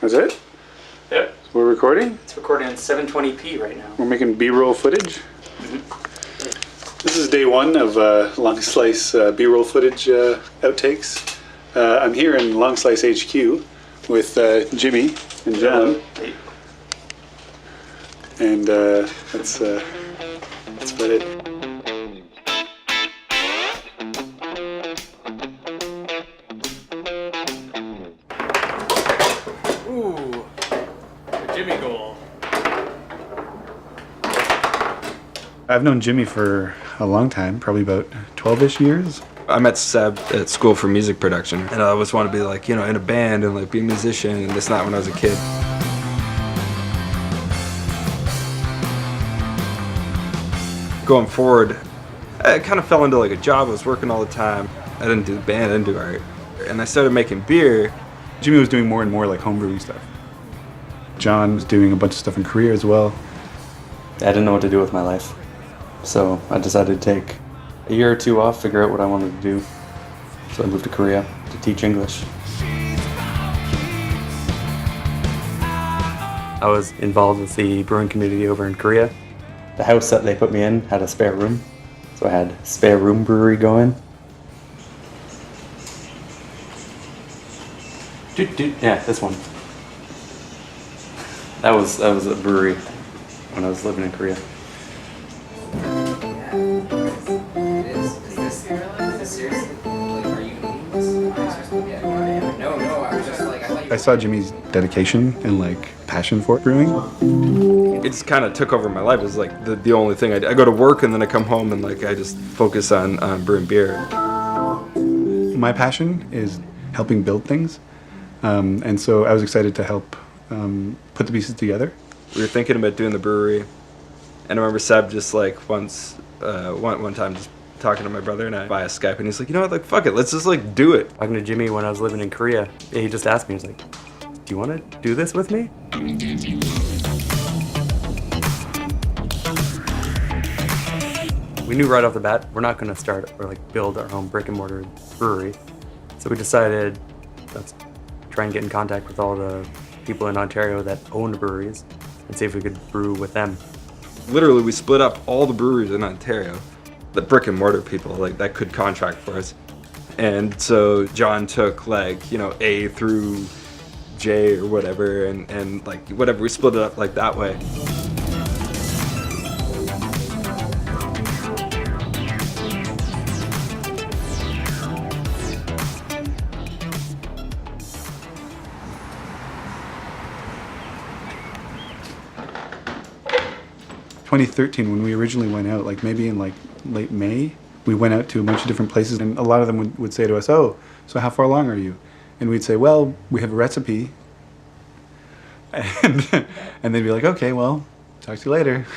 That's it? Yep. So we're recording? It's recording at 720p right now. We're making B-roll footage? This is day one of Longslice B-roll footage outtakes. I'm here in Longslice HQ with Jimmy and John. Hey. And that's about it. Ooh, the Jimmy goal. I've known Jimmy for a long time, probably about 12-ish years. I met Seb at school for music production, and I always wanted to be like, in a band and like be a musician and this and that when I was a kid. Going forward, I kind of fell into like a job. I was working all the time. I didn't do the band, I didn't do art. And I started making beer. Jimmy was doing more and more like homebrewing stuff. John was doing a bunch of stuff in Korea as well. I didn't know what to do with my life, so I decided to take a year or two off, figure out what I wanted to do. So I moved to Korea to teach English. I was involved with the brewing community over in Korea. The house that they put me in had a spare room, so I had spare room brewery going. Yeah, this one. That was a brewery when I was living in Korea. I saw Jimmy's dedication and like passion for brewing. It just kind of took over my life. It was like the only thing. I go to work and then I come home and like I just focus on brewing beer. My passion is helping build things, and so I was excited to help put the pieces together. We were thinking about doing the brewery, and I remember Seb just like one time just talking to my brother and I via Skype, and he's like, you know what, like fuck it, let's just like do it. Talking to Jimmy when I was living in Korea, he just asked me, he's like, do you want to do this with me? We knew right off the bat, we're not going to start or like build our own brick and mortar brewery. So we decided, let's try and get in contact with all the people in Ontario that own breweries and see if we could brew with them. Literally, we split up all the breweries in Ontario, the brick and mortar people like that could contract for us. And so John took like, A through J or whatever, and like whatever, we split it up like that way. In 2013, when we originally went out, like maybe in like late May, we went out to a bunch of different places, and a lot of them would say to us, oh, so how far along are you? And we'd say, well, we have a recipe. And they'd be like, okay, well, talk to you later.